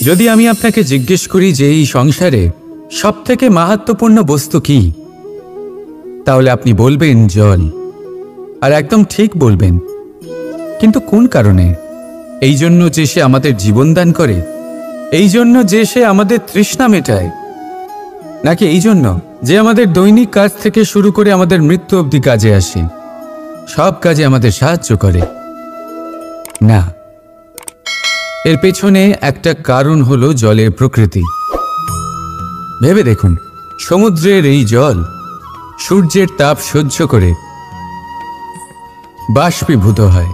যদি আমি আপনাকে জিজ্ঞেস করি যে এই সংসারে সবথেকে মাহাত্ম্যপূর্ণ বস্তু কি, তাহলে আপনি বলবেন জল। আর একদম ঠিক বলবেন। কিন্তু কোন কারণে? এই জন্য যে সে আমাদের জীবন দান করে? এই জন্য যে সে আমাদের তৃষ্ণা মেটায়? নাকি এই জন্য যে আমাদের দৈনিক কাজ থেকে শুরু করে আমাদের মৃত্যু অবধি কাজে আসে, সব কাজে আমাদের সাহায্য করে? না, এর পেছনে একটা কারণ হলো জলের প্রকৃতি। ভেবে দেখুন, সমুদ্রের এই জল সূর্যের তাপ সহ্য করে বাষ্পীভূত হয়,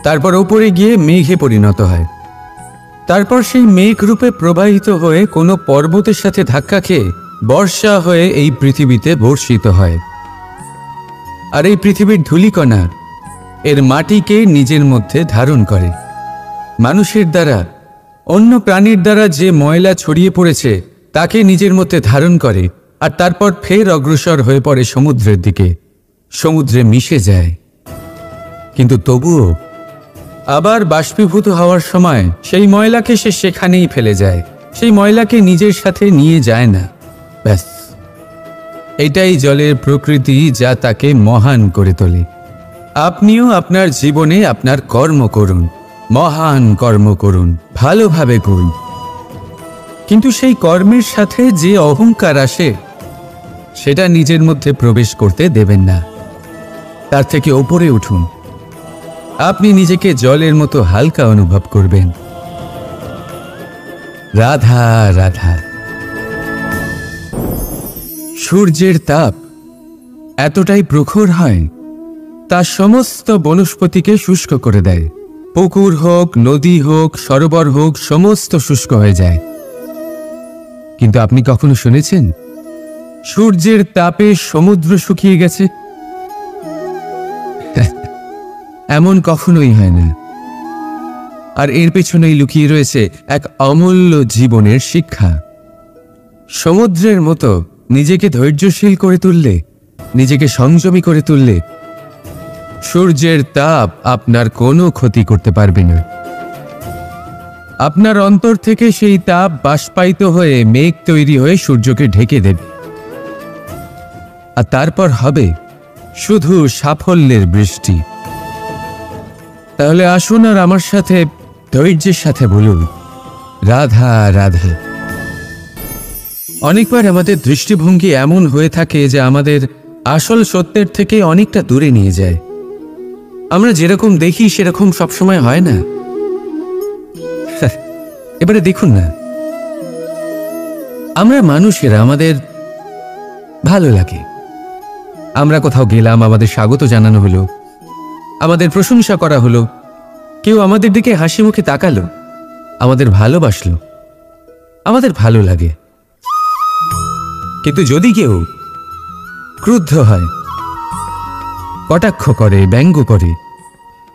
তারপর ওপরে গিয়ে মেঘে পরিণত হয়, তারপর সেই মেঘ রূপে প্রবাহিত হয়ে কোনো পর্বতের সাথে ধাক্কা খেয়ে বর্ষা হয়ে এই পৃথিবীতে বর্ষিত হয়। আর এই পৃথিবীর ধূলিকণা এর মাটিকে নিজের মধ্যে ধারণ করে। মানুষের দ্বারা, অন্য প্রাণীর দ্বারা যে ময়লা ছড়িয়ে পড়েছে তাকে নিজের মধ্যে ধারণ করে, আর তারপর ফের অগ্রসর হয়ে পড়ে সমুদ্রের দিকে, সমুদ্রে মিশে যায়। কিন্তু তবুও আবার বাষ্পীভূত হওয়ার সময় সেই ময়লাকে সে সেখানেই ফেলে যায়, সেই ময়লাকে নিজের সাথে নিয়ে যায় না। ব্যাস, এটাই জলের প্রকৃতি, যা তাকে মহান করে তোলে। আপনিও আপনার জীবনে আপনার কর্ম করুন, মহান কর্ম করুন, ভালোভাবে করুন, কিন্তু সেই কর্মের সাথে যে অহংকার আসে সেটা নিজের মধ্যে প্রবেশ করতে দেবেন না। তার থেকে ওপরে উঠুন। আপনি নিজেকে জলের মতো হালকা অনুভব করবেন। রাধা রাধা। সূর্যের তাপ এতটাই প্রখর হয়, তা সমস্ত বনস্পতিকে শুষ্ক করে দেয়। পুকুর হোক, নদী হোক, সরোবর হোক, সমস্ত শুষ্ক হয়ে যায়। কিন্তু আপনি কখনো শুনেছেন সূর্যের তাপে সমুদ্র শুকিয়ে গেছে? এমন কখনোই হয় না। আর এর পেছনেই লুকিয়ে রয়েছে এক অমূল্য জীবনের শিক্ষা। সমুদ্রের মতো নিজেকে ধৈর্যশীল করে তুললে, নিজেকে সংযমী করে তুললে, সূর্যের তাপ আপনার কোনো ক্ষতি করতে পারবে না। আপনার অন্তর থেকে সেই তাপ বাষ্পায়িত হয়ে মেঘ তৈরি হয়ে সূর্যকে ঢেকে দেবে, আর তারপর হবে শুধু সাফল্যের বৃষ্টি। তাহলে আসুন আর আমার সাথে ধৈর্যের সাথে বলুন, রাধা রাধা। অনেকবার আমাদের দৃষ্টিভঙ্গি এমন হয়ে থাকে যে আমাদের আসল সত্যের থেকে অনেকটা দূরে নিয়ে যায়। আমরা যেরকম দেখি সেরকম সবসময় হয় না। এবারে দেখুন না, আমরা মানুষেরা, আমাদের ভালো লাগে। আমরা কোথাও গেলাম, আমাদের স্বাগত জানানো হলো, আমাদের প্রশংসা করা হলো, কেউ আমাদের দিকে হাসি মুখে তাকালো, আমাদের ভালোবাসলো, আমাদের ভালো লাগে। কিন্তু যদি কেউ ক্রুদ্ধ হয়, কটাক্ষ করে, ব্যঙ্গ করে,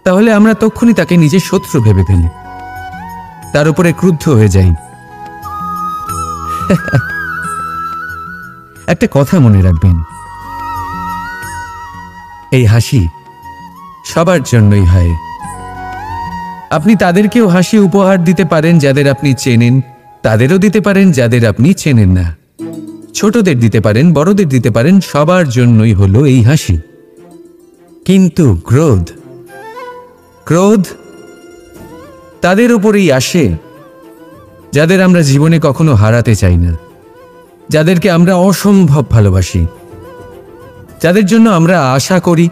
তাহলে আমরা তক্ষুনি তাকে নিজের শত্রু ভেবে ফেলি, তার উপরে ক্রুদ্ধ হয়ে যাই। একটা কথা মনে রাখবেন, এই হাসি সবার জন্যই হয়। আপনি তাদেরকেও হাসি উপহার দিতে পারেন যাদের আপনি চেনেন, তাদেরও দিতে পারেন যাদের আপনি চেনেন না। ছোটদের দিতে পারেন, বড়দের দিতে পারেন, সবার জন্যই হলো এই হাসি। কিন্তু ক্রোধ, ক্রোধ তাদের উপরেই আসে যাদের আমরা জীবনে কখনো হারাতে চাই না, যাদেরকে আমরা অসম্ভব ভালোবাসি, যাদের জন্য আমরা আশা করি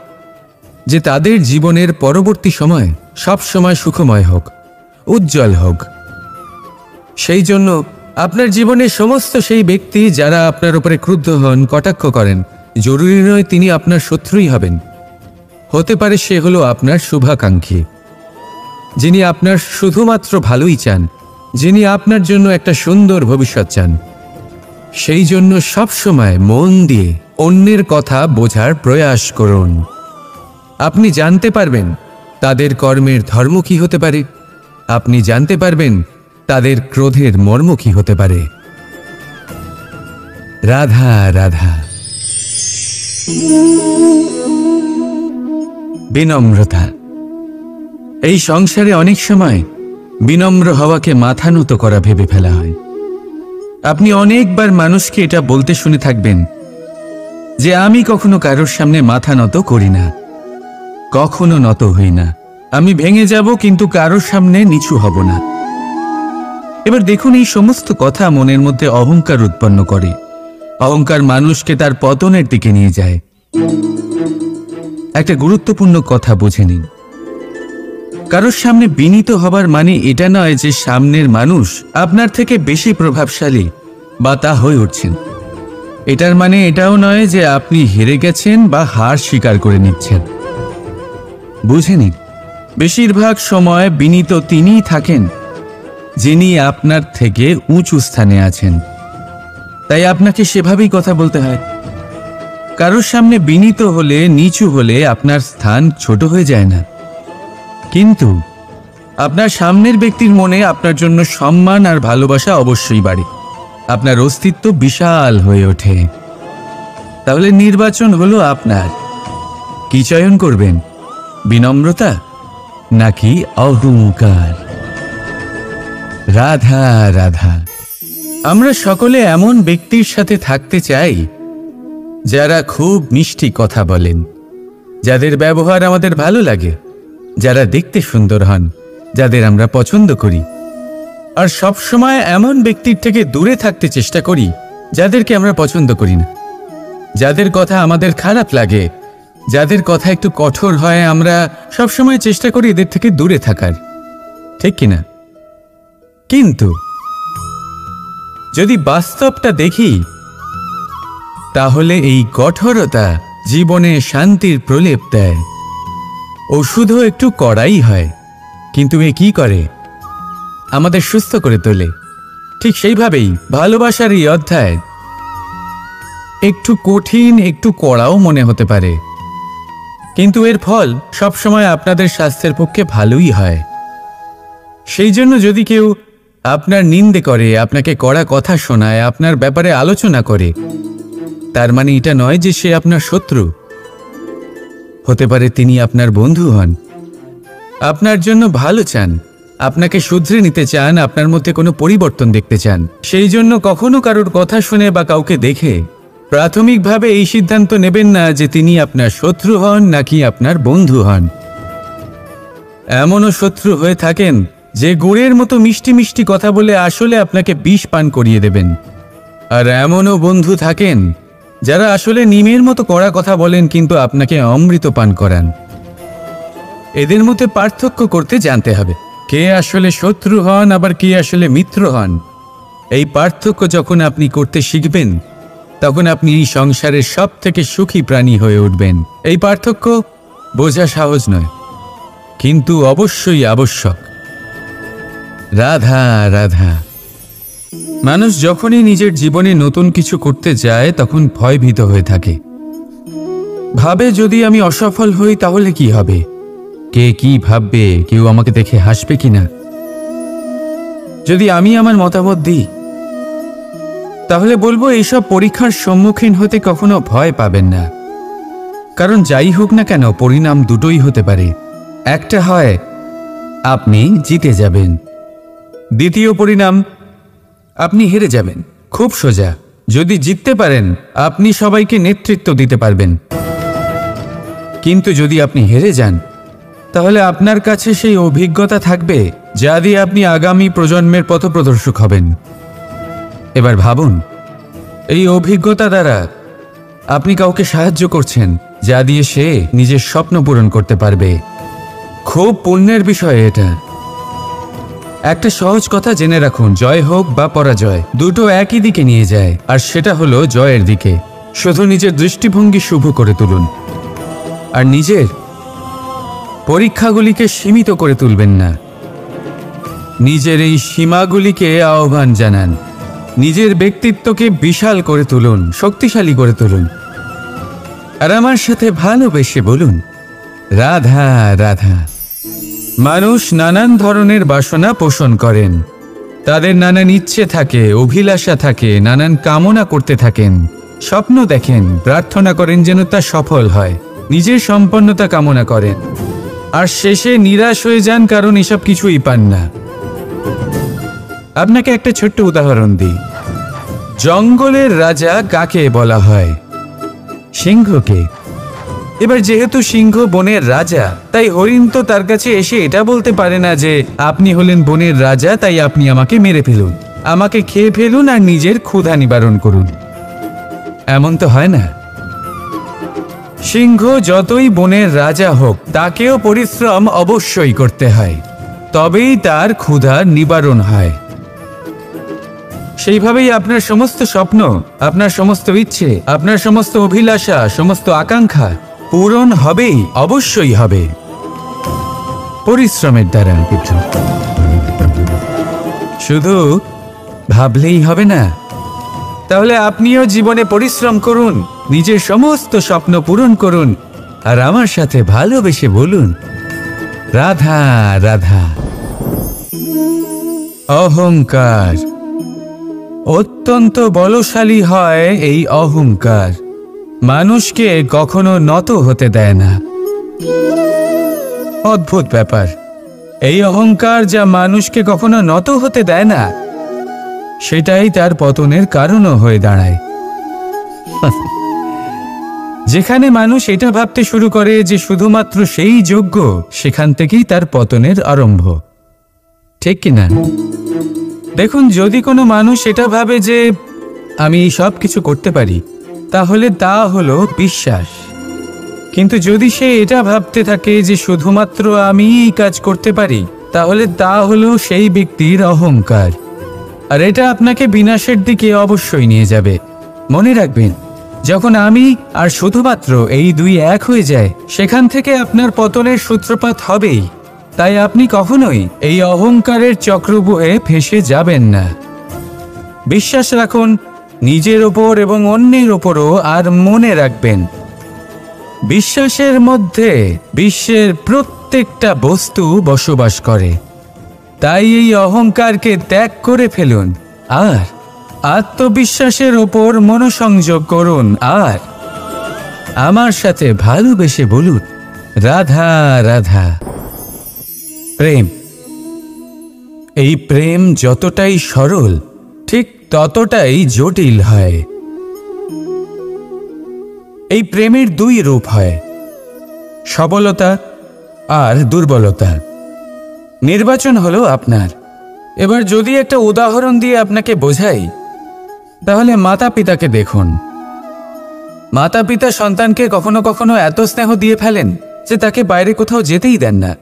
যে তাদের জীবনের পরবর্তী সময় সব সময় সুখময় হোক, উজ্জ্বল হোক। সেই জন্য আপনার জীবনের সমস্ত সেই ব্যক্তি যারা আপনার উপরে ক্রুদ্ধ হন, কটাক্ষ করেন, জরুরি নয় তিনি আপনার শত্রুই হবেন। হতে পারে সে হলো আপনার শুভাকাঙ্ক্ষী, যিনি আপনার শুধুমাত্র ভালোই চান, যিনি আপনার জন্য একটা সুন্দর ভবিষ্যৎ চান। সেই জন্য সবসময় মন দিয়ে অন্যের কথা বোঝার প্রয়াস করুন। আপনি জানতে পারবেন তাদের কর্মের ধর্ম কি হতে পারে, আপনি জানতে পারবেন তাদের ক্রোধের মর্ম কি হতে পারে। রাধা রাধা। বিনম্রতা। এই সংসারে অনেক সময় বিনম্র হওয়াকে মাথা নত করা ভেবে ফেলা হয়। আপনি অনেকবার মানুষকে এটা বলতে শুনে থাকবেন যে আমি কখনো কারোর সামনে মাথা নত করি না, কখনো নত হই না, আমি ভেঙে যাব কিন্তু কারোর সামনে নিচু হব না। এবার দেখুন, এই সমস্ত কথা মনের মধ্যে অহংকার উৎপন্ন করে। অহংকার মানুষকে তার পতনের দিকে নিয়ে যায়। একটা গুরুত্বপূর্ণ কথা বুঝে নিন, কারোর সামনে বিনীত হবার মানে এটা নয় যে সামনের মানুষ আপনার থেকে বেশি প্রভাবশালী বা তা হয়ে উঠছেন। এটার মানে এটাও নয় যে আপনি হেরে গেছেন বা হার স্বীকার করে নিচ্ছেন। বুঝে নিন, বেশিরভাগ সময় বিনীত তিনিই থাকেন যিনি আপনার থেকে উঁচু স্থানে আছেন। তাই আপনাকে সেভাবেই কথা বলতে হয়। কারোর সামনে বিনীত হলে, নিচু হলে আপনার স্থান ছোট হয়ে যায় না, কিন্তু আপনার সামনের ব্যক্তির মনে আপনার জন্য সম্মান আর ভালোবাসা অবশ্যই বাড়ে। আপনার অস্তিত্ব বিশাল হয়ে ওঠে। তাহলে নির্বাচন হলো আপনার। কি চয়ন করবেন, বিনম্রতা নাকি অহংকার? রাধা রাধা। আমরা সকলে এমন ব্যক্তির সাথে থাকতে চাই যারা খুব মিষ্টি কথা বলেন, যাদের ব্যবহার আমাদের ভালো লাগে, যারা দেখতে সুন্দর হন, যাদের আমরা পছন্দ করি। আর সব সময় এমন ব্যক্তির থেকে দূরে থাকতে চেষ্টা করি যাদেরকে আমরা পছন্দ করি না, যাদের কথা আমাদের খারাপ লাগে, যাদের কথা একটু কঠোর হয়। আমরা সব সময় চেষ্টা করি এদের থেকে দূরে থাকার, ঠিক কিনা? কিন্তু যদি বাস্তবটা দেখি, তাহলে এই কঠোরতা জীবনে শান্তির প্রলেপ দেয়। ওষুধও একটু কড়াই হয়, কিন্তু এ কি করে? আমাদের সুস্থ করে তোলে। ঠিক সেইভাবেই ভালোবাসার এই অধ্যায় একটু কঠিন, একটু কড়াও মনে হতে পারে, কিন্তু এর ফল সবসময় আপনাদের স্বাস্থ্যের পক্ষে ভালোই হয়। সেই জন্য যদি কেউ আপনার নিন্দে করে, আপনাকে কড়া কথা শোনায়, আপনার ব্যাপারে আলোচনা করে, তার মানে এটা নয় যে সে আপনার শত্রু। হতে পারে তিনি আপনার বন্ধু হন, আপনার জন্য ভালো চান, আপনাকে শুধরে নিতে চান, আপনার মধ্যে কোনো পরিবর্তন দেখতে চান। সেই জন্য কখনো কারোর কথা শুনে বা কাউকে দেখে প্রাথমিকভাবে এই সিদ্ধান্ত নেবেন না যে তিনি আপনার শত্রু হন নাকি আপনার বন্ধু হন। এমনও শত্রু হয়ে থাকেন যে গুড়ের মতো মিষ্টি মিষ্টি কথা বলে আসলে আপনাকে বিষ পান করিয়ে দেবেন। আর এমনও বন্ধু থাকেন যারা আসলে নিমের মতো কড়া কথা বলেন কিন্তু আপনাকে অমৃত পান করান। এদের মধ্যে পার্থক্য করতে জানতে হবে, কে আসলে শত্রু হন আবার কে আসলে মিত্র হন। এই পার্থক্য যখন আপনি করতে শিখবেন, তখন আপনি এই সংসারের সব থেকে সুখী প্রাণী হয়ে উঠবেন। এই পার্থক্য বোঝা সহজ নয়, কিন্তু অবশ্যই আবশ্যক। রাধা রাধা। মানুষ যখনই নিজের জীবনে নতুন কিছু করতে যায় তখন ভয়ভীত হয়ে থাকে। ভাবে যদি আমি অসফল হই তাহলে কি হবে, কে কি ভাববে, কেউ আমাকে দেখে হাসবে কিনা। যদি আমি আমার মতামত দিই তাহলে বলবো এইসব পরীক্ষার সম্মুখীন হতে কখনো ভয় পাবেন না। কারণ যাই হোক না কেন পরিণাম দুটোই হতে পারে। একটা হয় আপনি জিতে যাবেন, দ্বিতীয় পরিণাম আপনি হেরে যাবেন। খুব সোজা। যদি জিততে পারেন আপনি সবাইকে নেতৃত্ব দিতে পারবেন, কিন্তু যদি আপনি হেরে যান তাহলে আপনার কাছে সেই অভিজ্ঞতা থাকবে যা দিয়ে আপনি আগামী প্রজন্মের পথপ্রদর্শক হবেন। এবার ভাবুন, এই অভিজ্ঞতা দ্বারা আপনি কাউকে সাহায্য করছেন যা দিয়ে সে নিজের স্বপ্ন পূরণ করতে পারবে। খুব পুণ্যের বিষয় এটা। একটা সহজ কথা জেনে রাখুন, জয় হোক বা পরাজয় দুটো একই দিকে নিয়ে যায়, আর সেটা হলো জয়ের দিকে। শুধু নিজের দৃষ্টিভঙ্গি শুভ করে তুলুন আর নিজের পরীক্ষাগুলিকে সীমিত করে তুলবেন না। নিজের এই সীমাগুলিকে আহ্বান জানান, নিজের ব্যক্তিত্বকে বিশাল করে তুলুন, শক্তিশালী করে তুলুন। আর আমার সাথে ভালোবেসে বলুন, রাধা রাধা। মানুষ নানান ধরনের বাসনা পোষণ করেন, তাদের নানান ইচ্ছে থাকে, অভিলাষা থাকে, নানান কামনা করতে থাকেন, স্বপ্ন দেখেন, প্রার্থনা করেন যেন তা সফল হয়, নিজের সম্পন্নতা কামনা করেন, আর শেষে নিরাশ হয়ে যান কারণ এসব কিছুই পান না। আপনাকে একটা ছোট্ট উদাহরণ দিই। জঙ্গলের রাজা কাকে বলা হয়? সিংহকে। এবার যেহেতু সিংহ বনের রাজা, তাই হরিণ তো তার কাছে এসে এটা বলতে পারে না যে আপনি হলেন বনের রাজা, তাই আপনি আমাকে মেরে ফেলুন, আমাকে খেয়ে ফেলুন আর নিজের ক্ষুধা নিবারণ করুন। এমন তো হয় না। সিংহ যতই বনের রাজা হোক, তাকেও পরিশ্রম অবশ্যই করতে হয়, তবেই তার ক্ষুধা নিবারণ হয়। সেইভাবেই আপনার সমস্ত স্বপ্ন, আপনার সমস্ত ইচ্ছে, আপনার সমস্ত অভিলাষা, সমস্ত আকাঙ্ক্ষা পূরণ হবেই, অবশ্যই হবে, পরিশ্রমের দ্বারা। শুধু ভাবলেই হবে না। তাহলে আপনিও জীবনে পরিশ্রম করুন, নিজের সমস্ত স্বপ্ন পূরণ করুন, আর আমার সাথে ভালোবেসে বলুন, রাধা রাধা। অহংকার অত্যন্ত বলশালী হয়। এই অহংকার মানুষকে কখনো নত হতে দেয় না। অদ্ভুত ব্যাপার, এই অহংকার যা মানুষকে কখনো নত হতে দেয় না, সেটাই তার পতনের কারণও হয়ে দাঁড়ায়। যেখানে মানুষ এটা ভাবতে শুরু করে যে শুধুমাত্র সেই যোগ্য, সেখান থেকেই তার পতনের আরম্ভ। ঠিক কিনা? দেখুন, যদি কোনো মানুষ এটা ভাবে যে আমি সব কিছু করতে পারি, তাহলে তা হলো বিশ্বাস। কিন্তু যদি সে এটা ভাবতে থাকে যে শুধুমাত্র আমি এই কাজ করতে পারি, তাহলে তা হলো সেই ব্যক্তির অহংকার। আর এটা আপনাকে বিনাশের দিকে অবশ্যই নিয়ে যাবে। মনে রাখবেন, যখন আমি আর শুধুমাত্র এই দুই এক হয়ে যায়, সেখান থেকে আপনার পতনের সূত্রপাত হবেই। তাই আপনি কখনোই এই অহংকারের চক্রব্যূহে ফেঁসে যাবেন না। বিশ্বাস রাখুন নিজের ওপর এবং অন্যের ওপরও। আর মনে রাখবেন, বিশ্বাসের মধ্যে বিশ্বের প্রত্যেকটা বস্তু বসবাস করে। তাই এই অহংকারকে ত্যাগ করে ফেলুন আর আত্মবিশ্বাসের ওপর মনোসংযোগ করুন। আর আমার সাথে ভালোবেসে বলুন, রাধা রাধা। প্রেম, এই প্রেম যতটাই সরল, ঠিক ততটাই জটিল হয়। এই প্রেমের দুই রূপ হয়, সবলতা আর দুর্বলতা। নির্বাচন হলো আপনার। এবার যদি একটা উদাহরণ দিয়ে আপনাকে বোঝাই, তাহলে মাতা পিতাকে দেখুন। মাতা পিতা সন্তানকে কখনো কখনো এত স্নেহ দিয়ে ফেলেন যে তাকে বাইরে কোথাও যেতেই দেন না।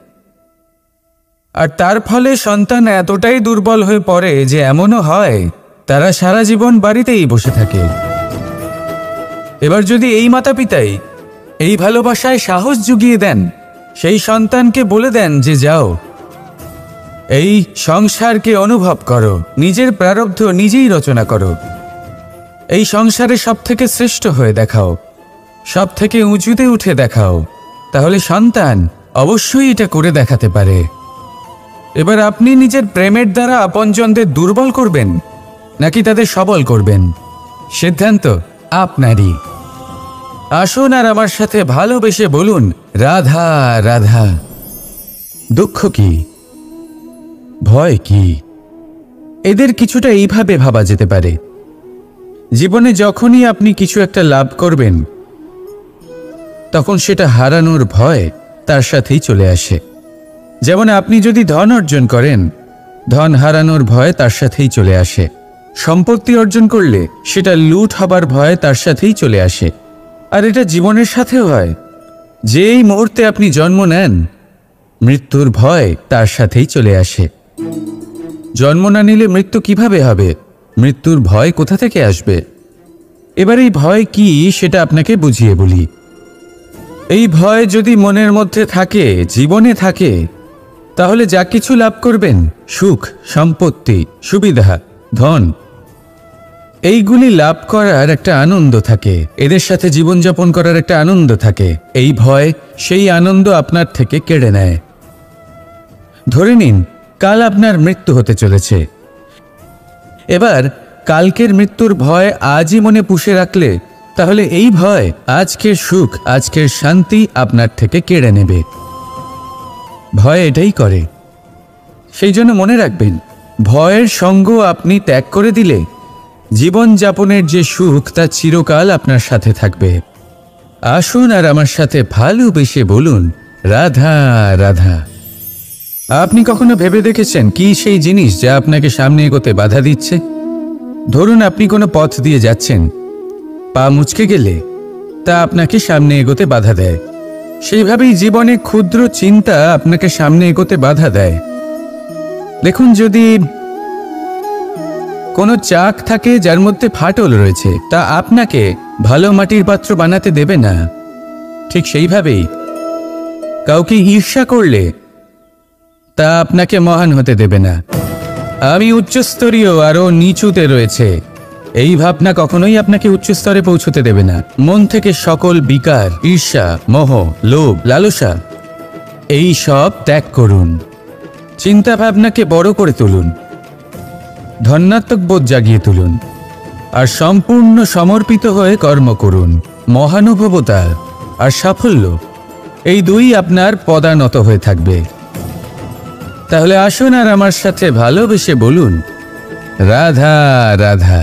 আর তার ফলে সন্তান এতটাই দুর্বল হয়ে পড়ে যে এমনও হয় তারা সারা জীবন বাড়িতেই বসে থাকে। এবার যদি এই মাতা পিতাই এই ভালোবাসায় সাহস জুগিয়ে দেন, সেই সন্তানকে বলে দেন যে যাও, এই সংসারকে অনুভব করো, নিজের প্রারব্ধ নিজেই রচনা করো, এই সংসারে সব থেকে শ্রেষ্ঠ হয়ে দেখাও, সব থেকে উঁচুতে উঠে দেখাও, তাহলে সন্তান অবশ্যই এটা করে দেখাতে পারে। এবার আপনি নিজের প্রেমের দ্বারা আপনজনদের দুর্বল করবেন নাকি তাদের সবল করবেন, সিদ্ধান্ত আপনারই। আসুন আর আমার সাথে ভালোবেসে বলুন, রাধা রাধা। দুঃখ কি, ভয় কি, এদের কিছুটা এইভাবে ভাবা যেতে পারে। জীবনে যখনই আপনি কিছু একটা লাভ করবেন, তখন সেটা হারানোর ভয় তার সাথেই চলে আসে। যেমন আপনি যদি ধন অর্জন করেন, ধন হারানোর ভয় তার সাথেই চলে আসে। সম্পত্তি অর্জন করলে সেটা লুট হবার ভয় তার সাথেই চলে আসে। আর এটা জীবনের সাথেও হয়। যেই মুহূর্তে আপনি জন্ম নেন, মৃত্যুর ভয় তার সাথেই চলে আসে। জন্ম না নিলে মৃত্যু কিভাবে হবে? মৃত্যুর ভয় কোথা থেকে আসবে? এবার এই ভয় কি সেটা আপনাকে বুঝিয়ে বলি। এই ভয় যদি মনের মধ্যে থাকে, জীবনে থাকে, তাহলে যা কিছু লাভ করবেন, সুখ, সম্পত্তি, সুবিধা, ধন, এইগুলি লাভ করার একটা আনন্দ থাকে, এদের সাথে জীবনযাপন করার একটা আনন্দ থাকে। এই ভয় সেই আনন্দ আপনার থেকে কেড়ে নেয়। ধরে নিন কাল আপনার মৃত্যু হতে চলেছে। এবার কালকের মৃত্যুর ভয় আজই মনে পুষে রাখলে, তাহলে এই ভয় আজকের সুখ, আজকের শান্তি আপনার থেকে কেড়ে নেবে। ভয় এটাই করে। সেই জন্য মনে রাখবেন, ভয়ের সঙ্গ আপনি ত্যাগ করে দিলে জীবনযাপনের যে সুখ তা চিরকাল আপনার সাথে থাকবে। আসুন আর আমার সাথে ভালোবেসে বলুন, রাধা রাধা। আপনি কখনো ভেবে দেখেছেন কি সেই জিনিস যা আপনাকে সামনে এগোতে বাধা দিচ্ছে? ধরুন আপনি কোনো পথ দিয়ে যাচ্ছেন, পা মুচকে গেলে তা আপনাকে সামনে এগোতে বাধা দেয়। সেইভাবেই জীবনে ক্ষুদ্র চিন্তা আপনাকে সামনে এগোতে বাধা দেয়। দেখুন, যদি কোনো চাক থাকে যার মধ্যে ফাটল রয়েছে, তা আপনাকে ভালো মাটির পাত্র বানাতে দেবে না। ঠিক সেইভাবেই কাউকে ঈর্ষা করলে তা আপনাকে মহান হতে দেবে না। আমি উচ্চস্তরীয় আরও নিচুতে রয়েছে, এই ভাবনা কখনোই আপনাকে উচ্চস্তরে পৌঁছতে দেবে না। মন থেকে সকল বিকার, ঈর্ষা, মোহ, লোভ, লালসা এই সব ত্যাগ করুন। চিন্তা ভাবনাকে বড় করে তুলুন, ধন্যাত্মক বোধ জাগিয়ে তুলুন, আর সম্পূর্ণ সমর্পিত হয়ে কর্ম করুন। মহানুভবতা আর সাফল্য এই দুই আপনার পদানত হয়ে থাকবে। তাহলে আসুন আর আমার সাথে ভালোবেসে বলুন, রাধা রাধা।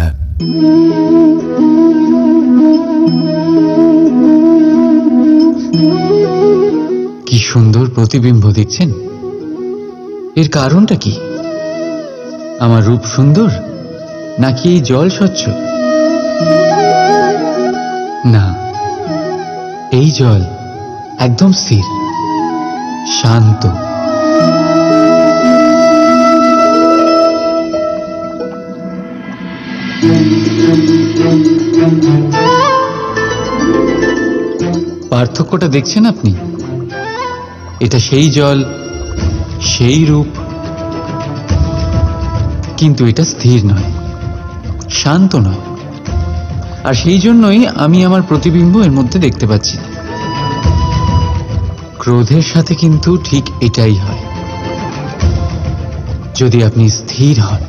কি সুন্দর প্রতিবিম্ব দেখছেন? এর কারণটা কি? আমার রূপ সুন্দর, নাকি এই জল স্বচ্ছ? না, এই জল একদম স্থির, শান্ত। পার্থক্যটা দেখছেন আপনি? এটা সেই জল, সেই রূপ, কিন্তু এটা স্থির নয়, শান্ত নয়। আর সেই জন্যই আমি আমার প্রতিবিম্ব এর মধ্যে দেখতে পাচ্ছি না। ক্রোধের সাথে কিন্তু ঠিক এটাই হয়। যদি আপনি স্থির হন,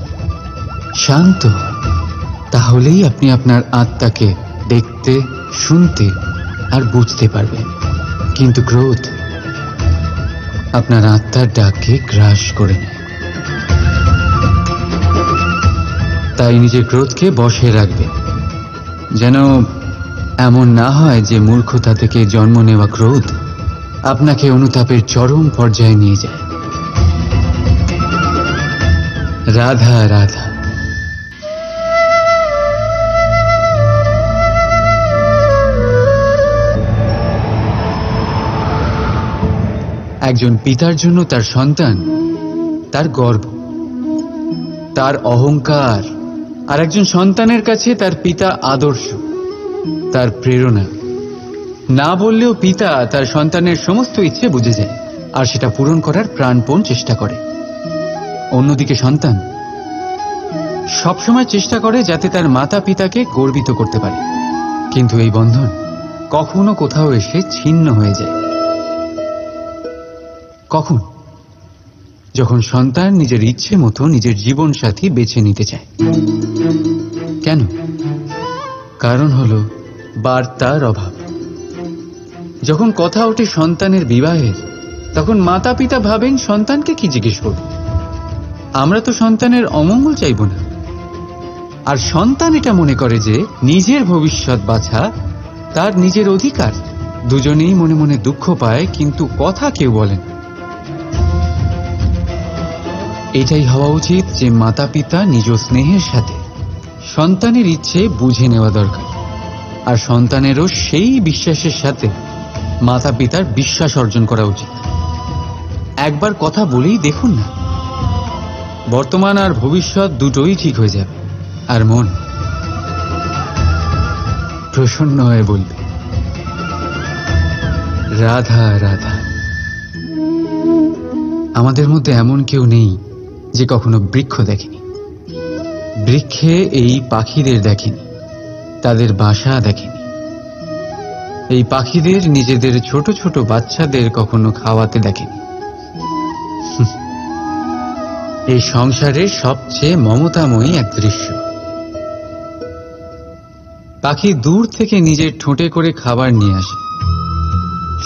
শান্ত হন, তাহলেই আপনি আপনার আত্মাকে দেখতে, শুনতে আর বুঝতে পারবেন। কিন্তু ক্রোধ আপনার আত্মার ডাককে গ্রাস করে নেয়। তাই নিজের ক্রোধকে বশে রাখবেন, যেন এমন না হয় যে মূর্খতা থেকে জন্ম নেওয়া ক্রোধ আপনাকে অনুতাপের চরম পর্যায়ে নিয়ে যায়। রাধা রাধা। একজন পিতার জন্য তার সন্তান তার গর্ব, তার অহংকার, আর একজন সন্তানের কাছে তার পিতা আদর্শ, তার প্রেরণা। না বললেও পিতা তার সন্তানের সমস্ত ইচ্ছে বুঝে যায় আর সেটা পূরণ করার প্রাণপণ চেষ্টা করে। অন্যদিকে সন্তান সবসময় চেষ্টা করে যাতে তার মাতা পিতাকে গর্বিত করতে পারে, কিন্তু এই বন্ধন কখনো কোথাও এসে ছিন্ন হয়ে যায়। কখন? যখন সন্তান নিজের ইচ্ছে মতো নিজের জীবন সাথী বেছে নিতে চায়। কেন? কারণ হলো বার্তার অভাব। যখন কথা ওঠে সন্তানের বিবাহের, তখন মাতা পিতা ভাবেন সন্তানকে কি জিজ্ঞেস করব? আমরা তো সন্তানের অমঙ্গল চাইব না। আর সন্তান এটা মনে করে যে নিজের ভবিষ্যৎ বাছা তার নিজের অধিকার। দুজনেই মনে মনে দুঃখ পায়, কিন্তু কথা কেউ বলে না। এটাই হওয়া উচিত যে মাতা পিতা নিজ স্নেহের সাথে সন্তানের ইচ্ছে বুঝে নেওয়া দরকার, আর সন্তানেরও সেই বিশ্বাসের সাথে মাতা পিতার বিশ্বাস অর্জন করা উচিত। একবার কথা বলেই দেখুন না, বর্তমান আর ভবিষ্যৎ দুটোই ঠিক হয়ে যাবে, আর মন প্রসন্ন হয়ে বলবে, রাধা রাধা। আমাদের মধ্যে এমন কেউ নেই যে কখনো বৃক্ষ দেখেনি। বৃক্ষে এই পাখিদের দেখেনি, তাদের বাসা দেখেনি। এই পাখিদের নিজেদের ছোট ছোট বাচ্চাদের কখনো খাওয়াতে দেখেনি। এই সংসারের সবচেয়ে মমতাময়ী এক দৃশ্য। পাখি দূর থেকে নিজের ঠোঁটে করে খাবার নিয়ে আসে,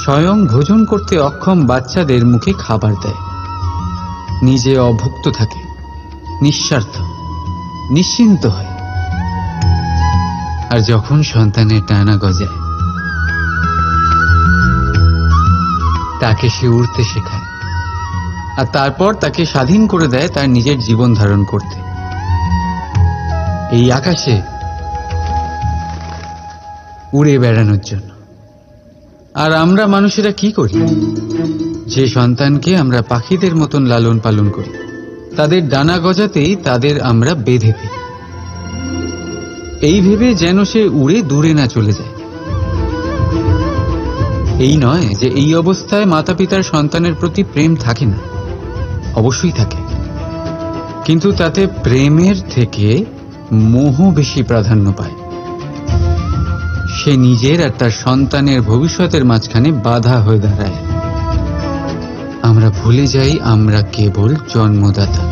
স্বয়ং ভোজন করতে অক্ষম বাচ্চাদের মুখে খাবার দেয়, নিজে অভুক্ত থাকে, নিঃস্বার্থ, নিশ্চিন্ত হয়। আর যখন সন্তানের ডানা গজায়, তাকে সে উড়তে শেখায়, আর তারপর তাকে স্বাধীন করে দেয় তার নিজের জীবন ধারণ করতে এই আকাশে উড়ে বেড়ানোর জন্য। আর আমরা মানুষেরা কি করি? যে সন্তানকে আমরা পাখিদের মতন লালন পালন করি, তাদের ডানা গজাতেই তাদের আমরা বেঁধে ফেলি, এই ভেবে যেন সে উড়ে দূরে না চলে যায়। এই নয় যে এই অবস্থায় মাতা পিতার সন্তানের প্রতি প্রেম থাকে না, অবশ্যই থাকে, কিন্তু তাতে প্রেমের থেকে মোহ বেশি প্রাধান্য পায়। সে নিজের আর তার সন্তানের ভবিষ্যতের মাঝখানে বাধা হয়ে দাঁড়ায়। আমরা ভুলে যাই আমরা কেবল জন্মদাতা,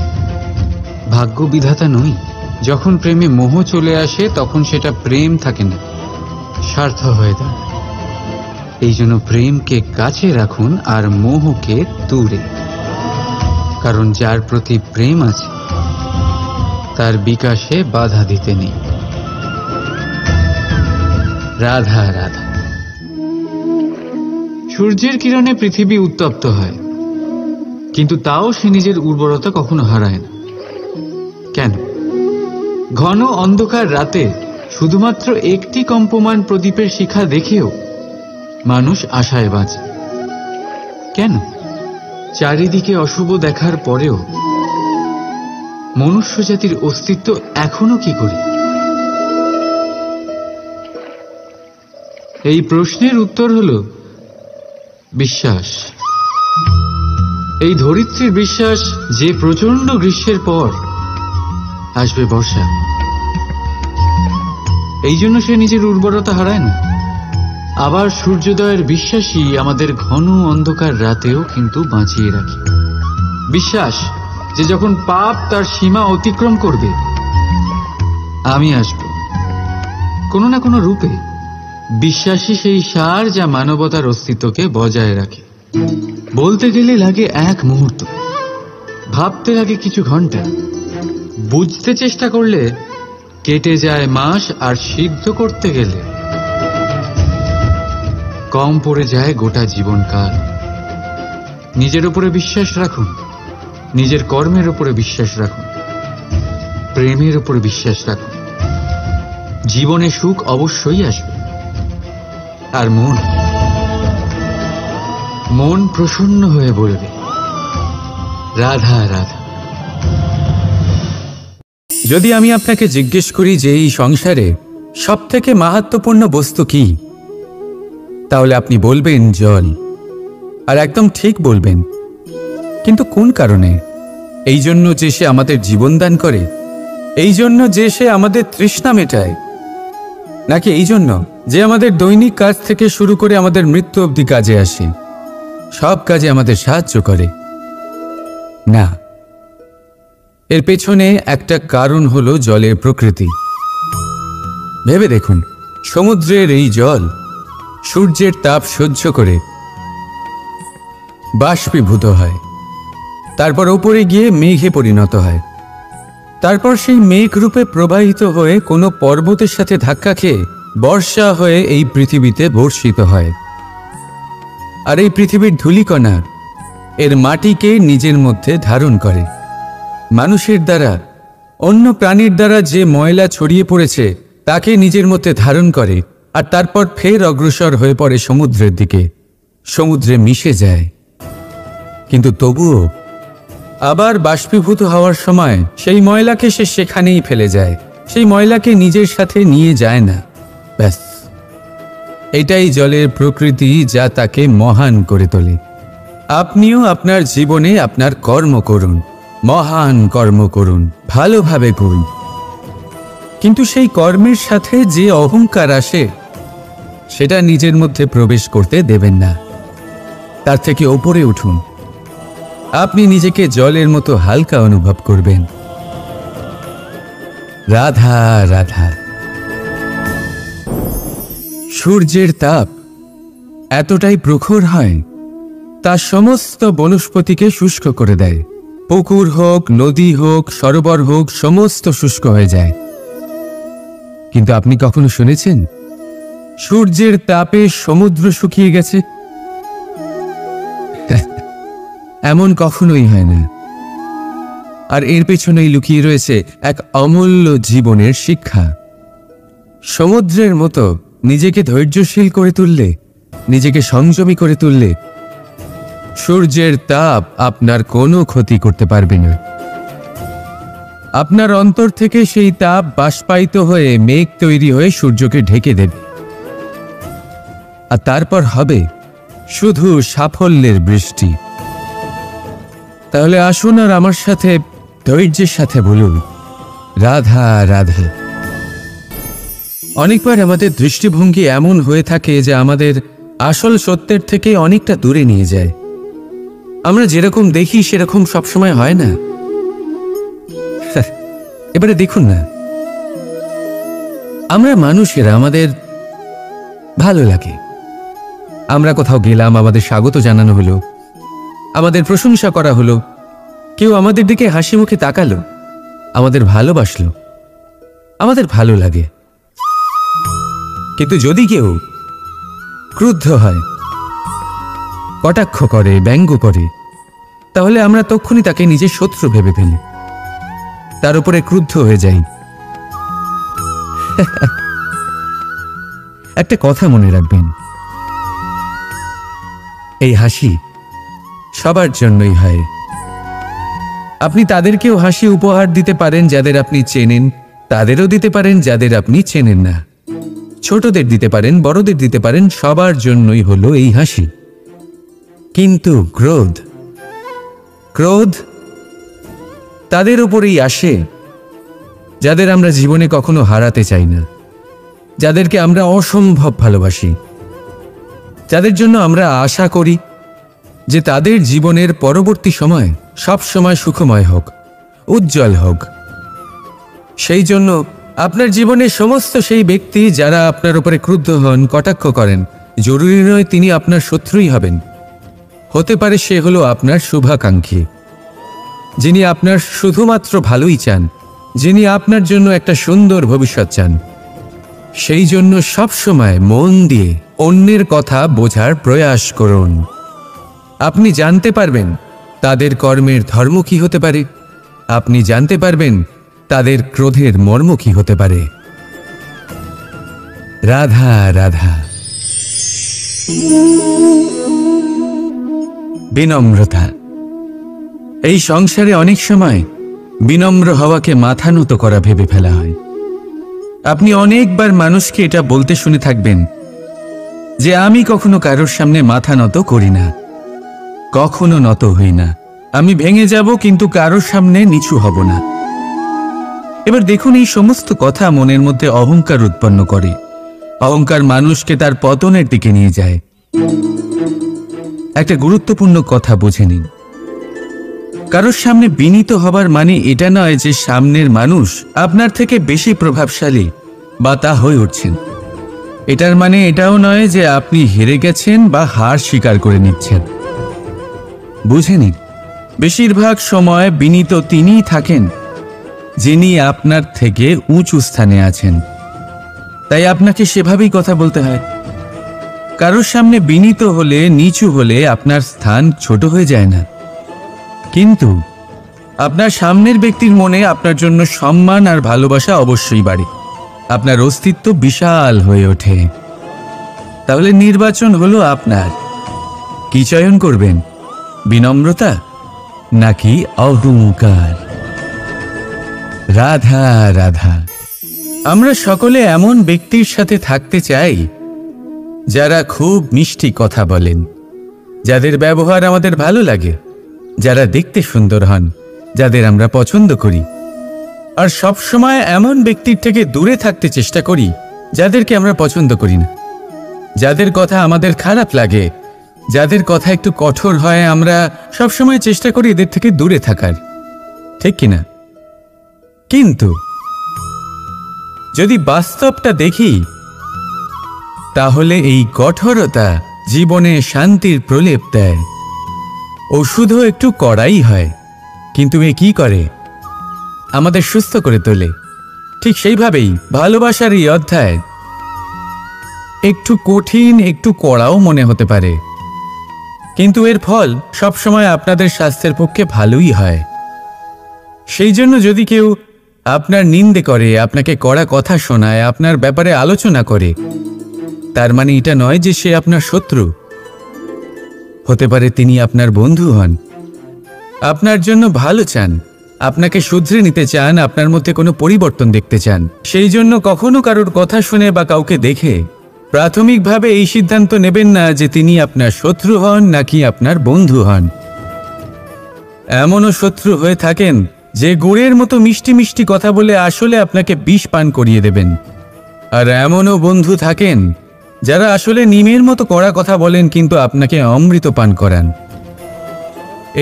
ভাগ্য বিধাতা নই। যখন প্রেমে মোহ চলে আসে তখন সেটা প্রেম থাকে না, স্বার্থ হয়ে দাঁড়ায়। এই জন্য প্রেমকে কাছে রাখুন আর মোহকে দূরে, কারণ যার প্রতি প্রেম আছে তার বিকাশে বাধা দিতে নেই। রাধা রাধা। সূর্যের কিরণে পৃথিবী উত্তপ্ত হয়, কিন্তু তাও সে নিজের উর্বরতা কখনো হারায় না। কেন? ঘন অন্ধকার রাতে শুধুমাত্র একটি কম্পমান প্রদীপের শিখা দেখেও মানুষ আশায় বাঁচে। কেন? চারিদিকে অশুভ দেখার পরেও মনুষ্য জাতির অস্তিত্ব এখনো কি করে? এই প্রশ্নের উত্তর হল বিশ্বাস। এই ধরিত্রীর বিশ্বাস যে প্রচন্ড গ্রীষ্মের পর আসবে বর্ষা, এই জন্য সে নিজের উর্বরতা হারায় না। আবার সূর্যোদয়ের বিশ্বাসই আমাদের ঘন অন্ধকার রাতেও কিন্তু বাঁচিয়ে রাখে। বিশ্বাস যে যখন পাপ তার সীমা অতিক্রম করবে, আমি আসব কোনো না কোনো রূপে। বিশ্বাসী সেই সার যা মানবতার অস্তিত্বকে বজায় রাখে। বলতে গেলে লাগে এক মুহূর্ত, ভাবতে লাগে কিছু ঘন্টা, বুঝতে চেষ্টা করলে কেটে যায় মাস, আর সিদ্ধ করতে গেলে কম পড়ে যায় গোটা জীবনকাল। নিজের উপরে বিশ্বাস রাখুন, নিজের কর্মের উপরে বিশ্বাস রাখুন, প্রেমের উপরে বিশ্বাস রাখুন। জীবনে সুখ অবশ্যই আসবে। আর মন প্রসন্ন হয়ে বলবে রাধা রাধা। যদি আমি আপনাকে জিজ্ঞেস করি যে এই সংসারে সবথেকে মাহাত্ম্যপূর্ণ বস্তু কি, তাহলে আপনি বলবেন জল। আর একদম ঠিক বলবেন। কিন্তু কোন কারণে? এই জন্য যে সে আমাদের জীবন দান করে? এই জন্য যে সে আমাদের তৃষ্ণা মেটায়? নাকি এই জন্য যে আমাদের দৈনিক কাজ থেকে শুরু করে আমাদের মৃত্যু অবধি কাজে আসে, সব কাজে আমাদের সাহায্য করে? না, এর পেছনে একটা কারণ হলো জলের প্রকৃতি। ভেবে দেখুন, সমুদ্রের এই জল সূর্যের তাপ সহ্য করে বাষ্পীভূত হয়, তারপর ওপরে গিয়ে মেঘে পরিণত হয়, তারপর সেই মেঘ রূপে প্রবাহিত হয়ে কোনো পর্বতের সাথে ধাক্কা খেয়ে বর্ষা হয়ে এই পৃথিবীতে বর্ষিত হয়। আর এই পৃথিবীর ধূলিকণা এর মাটিকে নিজের মধ্যে ধারণ করে। মানুষের দ্বারা, অন্য প্রাণীর দ্বারা যে ময়লা ছড়িয়ে পড়েছে তাকে নিজের মধ্যে ধারণ করে, আর তারপর ফের অগ্রসর হয়ে পড়ে সমুদ্রের দিকে, সমুদ্রে মিশে যায়। কিন্তু তবুও আবার বাষ্পীভূত হওয়ার সময় সেই ময়লাকে সে সেখানেই ফেলে যায়, সেই ময়লাকে নিজের সাথে নিয়ে যায় না। ব্যাস, এটাই জলের প্রকৃতি, যা তাকে মহান করে তোলে। আপনিও আপনার জীবনে আপনার কর্ম করুন, মহান কর্ম করুন, ভালোভাবে করুন, কিন্তু সেই কর্মের সাথে যে অহংকার আসে সেটা নিজের মধ্যে প্রবেশ করতে দেবেন না। তার থেকে ওপরে উঠুন। আপনি নিজেকে জলের মতো হালকা অনুভব করবেন। রাধা রাধা। সূর্যের তাপ এতটাই প্রখর হয় তা সমস্ত বনস্পতিকে শুষ্ক করে দেয়, পুকুর হোক, নদী হোক, সরোবর হোক, সমস্ত শুষ্ক হয়ে যায়। কিন্তু আপনি কখনো শুনেছেন সূর্যের তাপে সমুদ্র শুকিয়ে গেছে? এমন কখনোই হয় না। আর এর পেছনেই লুকিয়ে রয়েছে এক অমূল্য জীবনের শিক্ষা। সমুদ্রের মতো নিজেকে ধৈর্যশীল করে তুললে, নিজেকে সংযমী করে তুললে সূর্যের তাপ আপনার কোনো ক্ষতি করতে পারবে না। আপনার অন্তর থেকে সেই তাপ বাষ্পায়িত হয়ে মেঘ তৈরি হয়ে সূর্যকে ঢেকে দেবে, আর তারপর হবে শুধু সাফল্যের বৃষ্টি। তাহলে আসুন আর আমার সাথে ধৈর্যের সাথে বলুন, রাধা রাধা। অনেকবার আমাদের দৃষ্টিভঙ্গি এমন হয়ে থাকে যে আমাদের আসল সত্যের থেকে অনেকটা দূরে নিয়ে যায়। আমরা যেরকম দেখি সেরকম সবসময় হয় না। এবারে দেখুন না, আমরা মানুষেরা, আমাদের ভালো লাগে। আমরা কোথাও গেলাম, আমাদের স্বাগত জানানো হলো, আমাদের প্রশংসা করা হলো, কেউ আমাদের দিকে হাসি মুখে তাকালো, আমাদের ভালোবাসলো, আমাদের ভালো লাগে। কিন্তু যদি কেউ ক্রুদ্ধ হয়, কটাক্ষ করে, ব্যঙ্গ করে, তাহলে আমরা তক্ষুনি তাকে নিজের শত্রু ভেবে ফেলি, তার উপরে ক্রুদ্ধ হয়ে যাই। একটা কথা মনে রাখবেন, এই হাসি সবার জন্যই হয়। আপনি তাদেরকেও হাসি উপহার দিতে পারেন যাদের আপনি চেনেন, তাদেরও দিতে পারেন যাদের আপনি চেনেন না। ছোটদের দিতে পারেন, বড়দের দিতে পারেন, সবার জন্যই হলো এই হাসি। কিন্তু ক্রোধ, ক্রোধ তাদের উপরেই আসে যাদের আমরা জীবনে কখনো হারাতে চাই না, যাদেরকে আমরা অসম্ভব ভালোবাসি, যাদের জন্য আমরা আশা করি যে তাদের জীবনের পরবর্তী সময় সব সময় সুখময় হোক, উজ্জ্বল হোক। সেই জন্য আপনার জীবনের সমস্ত সেই ব্যক্তি যারা আপনার উপরে ক্রুদ্ধ হন, কটাক্ষ করেন, জরুরি নয় তিনি আপনার শত্রুই হবেন। হতে পারে সে হলো আপনার শুভাকাঙ্ক্ষী, যিনি আপনার শুধুমাত্র ভালোই চান, যিনি আপনার জন্য একটা সুন্দর ভবিষ্যৎ চান। সেই জন্য সবসময় মন দিয়ে অন্যের কথা বোঝার প্রয়াস করুন। আপনি জানতে পারবেন তাদের কর্মের ধর্ম কি হতে পারে, আপনি জানতে পারবেন তাদের ক্রোধের মর্ম কি হতে পারে। রাধা রাধা। বিনম্রতা। এই সংসারে অনেক সময় বিনম্র হওয়াকে মাথা নত করা ভেবে ফেলা হয়। আপনি অনেকবার মানুষকে এটা বলতে শুনে থাকবেন যে আমি কখনো কারোর সামনে মাথা নত করি না, কখনো নত হই না, আমি ভেঙে যাব কিন্তু কারোর সামনে নিচু হব না। এবার দেখুন, এই সমস্ত কথা মনের মধ্যে অহংকার উৎপন্ন করে। অহংকার মানুষকে তার পতনের দিকে নিয়ে যায়। একটা গুরুত্বপূর্ণ কথা বুঝে নিন, কারোর সামনে বিনীত হবার মানে এটা নয় যে সামনের মানুষ আপনার থেকে বেশি প্রভাবশালী বা তা হয়ে উঠছেন। এটার মানে এটাও নয় যে আপনি হেরে গেছেন বা হার স্বীকার করে নিচ্ছেন। বুঝে নিন, বেশিরভাগ সময় বিনীত তিনিই থাকেন যিনি আপনার থেকে উঁচু স্থানে আছেন। তাই আপনাকে সেভাবেই কথা বলতে হয়। কারোর সামনে বিনীত হলে, নিচু হলে আপনার স্থান ছোট হয়ে যায় না, কিন্তু আপনার সামনের ব্যক্তির মনে আপনার জন্য সম্মান আর ভালোবাসা অবশ্যই বাড়ে। আপনার অস্তিত্ব বিশাল হয়ে ওঠে। তাহলে নির্বাচন হলো আপনার। কি চয়ন করবেন, বিনম্রতা নাকি অহংকার? রাধা রাধা। আমরা সকলে এমন ব্যক্তির সাথে থাকতে চাই যারা খুব মিষ্টি কথা বলেন, যাদের ব্যবহার আমাদের ভালো লাগে, যারা দেখতে সুন্দর হন, যাদের আমরা পছন্দ করি। আর সব সময় এমন ব্যক্তির থেকে দূরে থাকতে চেষ্টা করি যাদেরকে আমরা পছন্দ করি না, যাদের কথা আমাদের খারাপ লাগে, যাদের কথা একটু কঠোর হয়। আমরা সবসময় চেষ্টা করি এদের থেকে দূরে থাকার, ঠিক কিনা? কিন্তু যদি বাস্তবটা দেখি, তাহলে এই কঠোরতা জীবনে শান্তির প্রলেপ দেয়। ওষুধও একটু কড়াই হয়, কিন্তু এ কি করে? আমাদের সুস্থ করে তোলে। ঠিক সেইভাবেই ভালোবাসার এই অধ্যায় একটু কঠিন, একটু কড়াও মনে হতে পারে, কিন্তু এর ফল সবসময় আপনাদের স্বাস্থ্যের পক্ষে ভালোই হয়। সেই জন্য যদি কেউ আপনার নিন্দে করে, আপনাকে কড়া কথা শোনায়, আপনার ব্যাপারে আলোচনা করে, তার মানে এটা নয় যে সে আপনার শত্রু। হতে পারে তিনি আপনার বন্ধু হন, আপনার জন্য ভালো চান, আপনাকে শুধরে নিতে চান, আপনার মধ্যে কোনো পরিবর্তন দেখতে চান। সেই জন্য কখনো কারোর কথা শুনে বা কাউকে দেখে প্রাথমিকভাবে এই সিদ্ধান্ত নেবেন না যে তিনি আপনার শত্রু হন নাকি আপনার বন্ধু হন। এমনও শত্রু হয়ে থাকেন যে গুড়ের মতো মিষ্টি মিষ্টি কথা বলে আসলে আপনাকে বিষ পান করিয়ে দেবেন। আর এমনও বন্ধু থাকেন যারা আসলে নিমের মতো কড়া কথা বলেন কিন্তু আপনাকে অমৃত পান করান।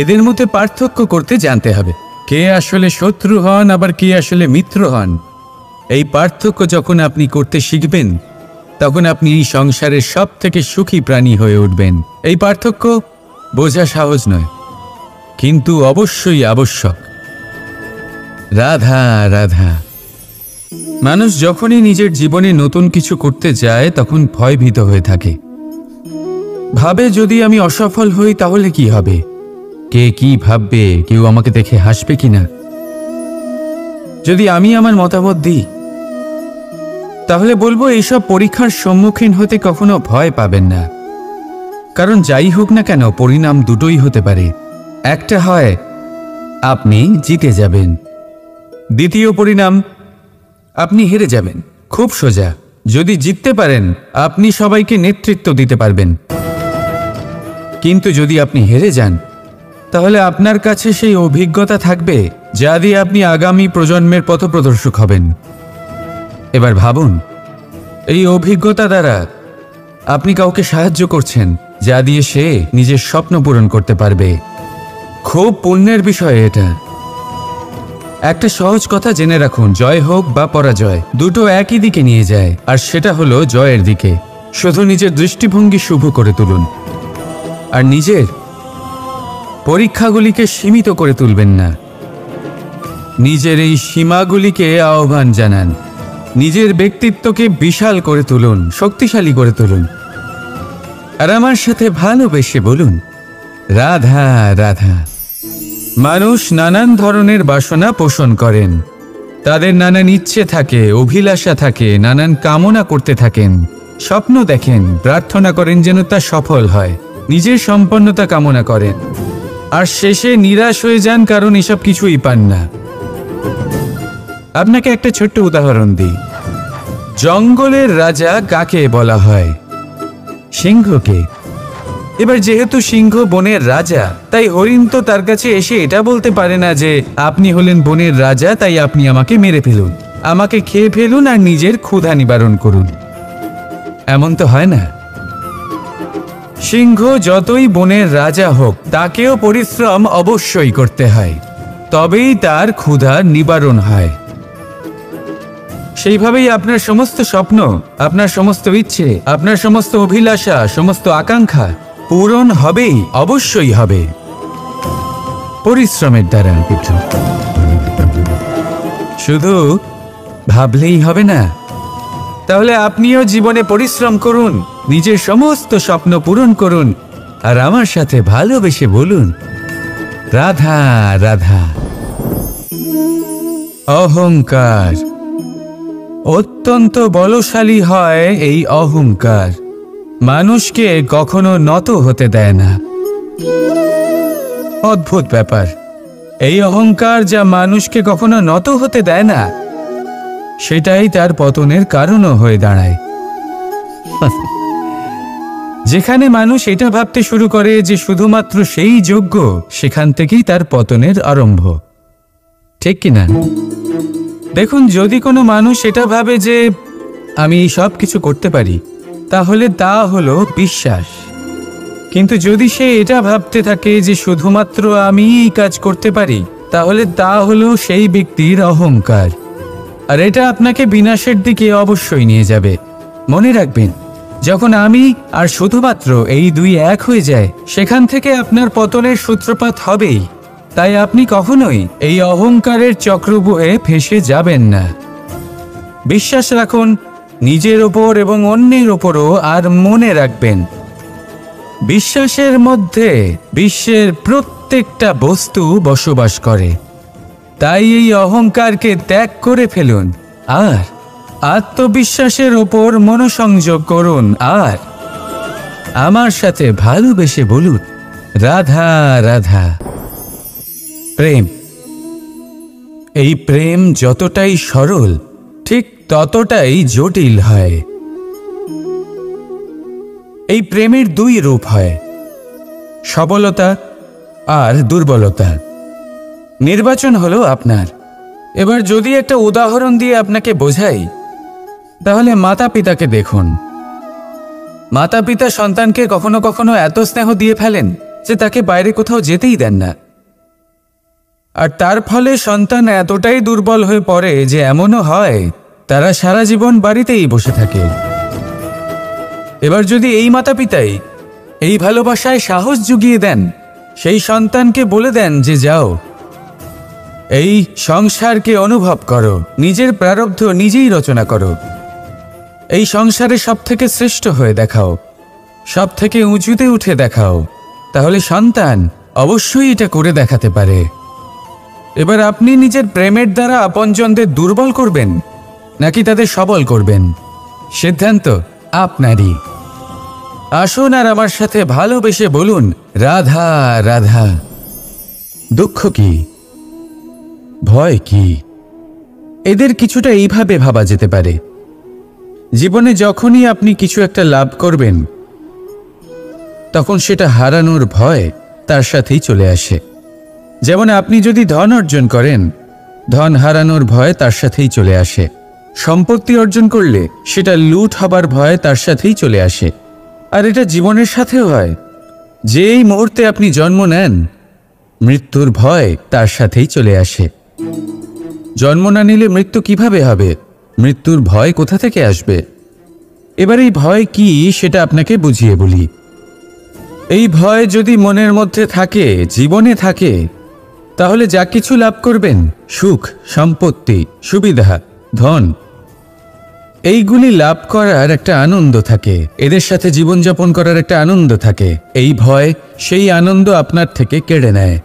এদের মধ্যে পার্থক্য করতে জানতে হবে, কে আসলে শত্রু হন আবার কে আসলে মিত্র হন। এই পার্থক্য যখন আপনি করতে শিখবেন, তখন আপনি এই সংসারের সব থেকে সুখী প্রাণী হয়ে উঠবেন। এই পার্থক্য বোঝা সহজ নয়, কিন্তু অবশ্যই আবশ্যক। রাধা রাধা। মানুষ যখনই নিজের জীবনে নতুন কিছু করতে যায় তখন ভয়ভীত হয়ে থাকে, ভাবে যদি আমি অসফল হই তাহলে কি হবে, কে কি ভাববে, কেউ আমাকে দেখে হাসবে কিনা। যদি আমি আমার মতামত দিই তাহলে বলবো এইসব পরীক্ষার সম্মুখীন হতে কখনো ভয় পাবেন না, কারণ যাই হোক না কেন পরিণাম দুটোই হতে পারে। একটা হয় আপনি জিতে যাবেন, দ্বিতীয় পরিণাম আপনি হেরে যাবেন। খুব সোজা। যদি জিততে পারেন আপনি সবাইকে নেতৃত্ব দিতে পারবেন, কিন্তু যদি আপনি হেরে যান তাহলে আপনার কাছে সেই অভিজ্ঞতা থাকবে যা দিয়ে আপনি আগামী প্রজন্মের পথপ্রদর্শক হবেন। এবার ভাবুন, এই অভিজ্ঞতা দ্বারা আপনি কাউকে সাহায্য করছেন যা দিয়ে সে নিজের স্বপ্ন পূরণ করতে পারবে। খুব পুণ্যের বিষয় এটা। একটা সহজ কথা জেনে রাখুন, জয় হোক বা পরাজয় দুটো একই দিকে নিয়ে যায়, আর সেটা হলো জয়ের দিকে। শুধু নিজের দৃষ্টিভঙ্গি শুভ করে তুলুন, আর নিজের পরীক্ষাগুলিকে সীমিত করে তুলবেন না। নিজের এই সীমাগুলিকে আহ্বান জানান, নিজের ব্যক্তিত্বকে বিশাল করে তুলুন, শক্তিশালী করে তুলুন। আর আমার সাথে ভালোবেসে বলুন, রাধা রাধা। মানুষ নানান ধরনের বাসনা পোষণ করেন, তাদের নানান ইচ্ছে থাকে, অভিলাষা থাকে, নানান কামনা করতে থাকেন, স্বপ্ন দেখেন, প্রার্থনা করেন যেন তা সফল হয়, নিজের সম্পন্নতা কামনা করেন, আর শেষে নিরাশ হয়ে যান কারণ এসব কিছুই পান না। আপনাকে একটা ছোট্ট উদাহরণ দিই। জঙ্গলের রাজা কাকে বলা হয়? সিংহকে। এবার যেহেতু সিংহ বনের রাজা, তাই হরিণ তো তার কাছে এসে এটা বলতে পারে না যে আপনি হলেন বনের রাজা, তাই আপনি আমাকে মেরে ফেলুন, আমাকে খেয়ে ফেলুন আর নিজের ক্ষুধা নিবারণ করুন। এমন তো হয় না। সিংহ যতই বনের রাজা হোক, তাকেও পরিশ্রম অবশ্যই করতে হয়, তবেই তার ক্ষুধা নিবারণ হয়। সেইভাবেই আপনার সমস্ত স্বপ্ন, আপনার সমস্ত ইচ্ছে, আপনার সমস্ত অভিলাষা, সমস্ত আকাঙ্ক্ষা পূরণ হবেই, অবশ্যই হবে, পরিশ্রমের দ্বারা। শুধু ভাবলেই হবে না। তাহলে আপনিও জীবনে পরিশ্রম করুন, নিজের সমস্ত স্বপ্ন পূরণ করুন, আর আমার সাথে ভালোবেসে বলুন, রাধা রাধা। অহংকার অত্যন্ত বলশালী হয়। এই অহংকার মানুষকে কখনো নত হতে দেয় না। অদ্ভুত ব্যাপার, এই অহংকার যা মানুষকে কখনো নত হতে দেয় না, সেটাই তার পতনের কারণও হয়ে দাঁড়ায়। যেখানে মানুষ এটা ভাবতে শুরু করে যে শুধুমাত্র সেই যোগ্য, সেখান থেকেই তার পতনের আরম্ভ। ঠিক কিনা? দেখুন, যদি কোনো মানুষ এটা ভাবে যে আমি সব কিছু করতে পারি, তাহলে তা হলো বিশ্বাস। কিন্তু যদি সে এটা ভাবতে থাকে যে শুধুমাত্র আমি এই কাজ করতে পারি, তাহলে তা হলো সেই ব্যক্তির অহংকার। আর এটা আপনাকে বিনাশের দিকে অবশ্যই নিয়ে যাবে। মনে রাখবেন, যখন আমি আর শুধুমাত্র এই দুই এক হয়ে যায়, সেখান থেকে আপনার পতনের সূত্রপাত হবেই। তাই আপনি কখনোই এই অহংকারের চক্রব্যূহে ফেঁসে যাবেন না। বিশ্বাস রাখুন নিজের ওপর এবং অন্যের ওপরও, আর মনে রাখবেন বিশ্বাসের মধ্যে বিশ্বের প্রত্যেকটা বস্তু বসবাস করে। তাই এই অহংকারকে ত্যাগ করে ফেলুন আর আত্মবিশ্বাসের ওপর মনোসংযোগ করুন, আর আমার সাথে ভালোবেসে বলুন রাধা রাধা। প্রেম, এই প্রেম যতটাই সরল ঠিক ততটাই জটিল হয়। এই প্রেমের দুই রূপ হয়, সবলতা আর দুর্বলতা। নির্বাচন হলো আপনার। এবার যদি একটা উদাহরণ দিয়ে আপনাকে বোঝাই, তাহলে মাতা পিতাকে দেখুন। মাতা পিতা সন্তানকে কখনো কখনো এত স্নেহ দিয়ে ফেলেন যে তাকে বাইরে কোথাও যেতেই দেন না, আর তার ফলে সন্তান এতটাই দুর্বল হয়ে পড়ে যে এমনও হয় তারা সারা জীবন বাড়িতেই বসে থাকে। এবার যদি এই মাতা পিতাই এই ভালোবাসায় সাহস জুগিয়ে দেন, সেই সন্তানকে বলে দেন যে যাও, এই সংসারকে অনুভব করো, নিজের প্রারব্ধ নিজেই রচনা করো, এই সংসারে সব থেকে শ্রেষ্ঠ হয়ে দেখাও, সব থেকে উঁচুতে উঠে দেখাও, তাহলে সন্তান অবশ্যই এটা করে দেখাতে পারে। এবার আপনি নিজের প্রেমের দ্বারা আপনজনদের দুর্বল করবেন নাকি তাদের সবল করবেন, সিদ্ধান্ত আপনারই। আসুন আর আমার সাথে ভালোবেসে বলুন রাধা রাধা। দুঃখ কি, ভয় কি, এদের কিছুটা এইভাবে ভাবা যেতে পারে। জীবনে যখনই আপনি কিছু একটা লাভ করবেন, তখন সেটা হারানোর ভয় তার সাথেই চলে আসে। যেমন আপনি যদি ধন অর্জন করেন, ধন হারানোর ভয় তার সাথেই চলে আসে। সম্পত্তি অর্জন করলে সেটা লুট হবার ভয় তার সাথেই চলে আসে। আর এটা জীবনের সাথেও হয়। যেই মুহূর্তে আপনি জন্ম নেন, মৃত্যুর ভয় তার সাথেই চলে আসে। জন্ম না নিলে মৃত্যু কিভাবে হবে? মৃত্যুর ভয় কোথা থেকে আসবে? এবার এই ভয় কি সেটা আপনাকে বুঝিয়ে বলি। এই ভয় যদি মনের মধ্যে থাকে, জীবনে থাকে, তাহলে যা কিছু লাভ করবেন, সুখ, সম্পত্তি, সুবিধা, ধন, এইগুলি লাভ করার একটা আনন্দ থাকে, এদের সাথে জীবনযাপন করার একটা আনন্দ থাকে। এই ভয় সেই আনন্দ আপনার থেকে কেড়ে নেয়।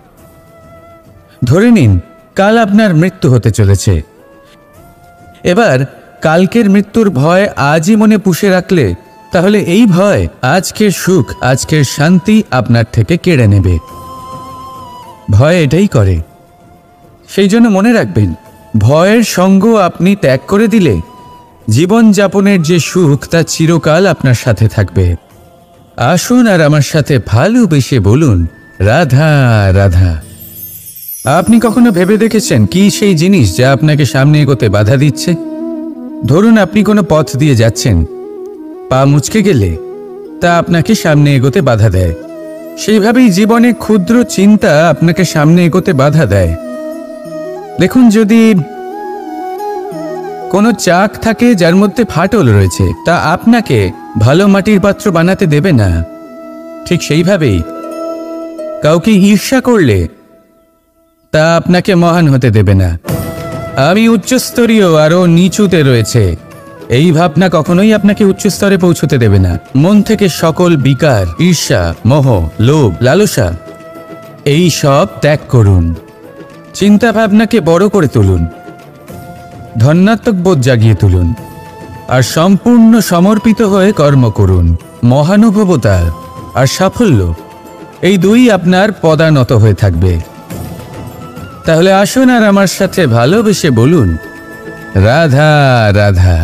ধরে নিন কাল আপনার মৃত্যু হতে চলেছে। এবার কালকের মৃত্যুর ভয় আজই মনে পুষে রাখলে, তাহলে এই ভয় আজকের সুখ, আজকের শান্তি আপনার থেকে কেড়ে নেবে। ভয় এটাই করে। সেই জন্য মনে রাখবেন, ভয়ের সঙ্গ আপনি ত্যাগ করে দিলে জীবনযাপনের যে সুখ তা চিরকাল আপনার সাথে থাকবে। আসুন আর আমার সাথে ভালোবেসে বলুন রাধা রাধা। আপনি কখনো ভেবে দেখেছেন কি সেই জিনিস যা আপনাকে সামনে এগোতে বাধা দিচ্ছে? ধরুন আপনি কোনো পথ দিয়ে যাচ্ছেন, পা মুচকে গেলে তা আপনাকে সামনে এগোতে বাধা দেয়। সেইভাবেই জীবনে ক্ষুদ্র চিন্তা আপনাকে সামনে এগোতে বাধা দেয়। দেখুন, যদি কোনো চাক থাকে যার মধ্যে ফাটল রয়েছে, তা আপনাকে ভালো মাটির পাত্র বানাতে দেবে না। ঠিক সেইভাবেই কাউকে ঈর্ষা করলে তা আপনাকে মহান হতে দেবে না। আমি উচ্চস্তরীয়, আরও নিচুতে রয়েছে, এই ভাবনা কখনোই আপনাকে উচ্চস্তরে পৌঁছতে দেবে না। মন থেকে সকল বিকার, ঈর্ষা, মোহ, লোভ, লালসা এই সব ত্যাগ করুন। চিন্তা ভাবনাকে বড় করে তুলুন, ধন্যাত্মক বোধ জাগিয়ে তুলুন, আর সম্পূর্ণ সমর্পিত হয়ে কর্ম করুন। মহানুভবতা আর সাফল্য এই দুই আপনার পদানত হয়ে থাকবে। তাহলে আসুন আর আমার সাথে ভালোবেসে বলুন রাধা রাধা।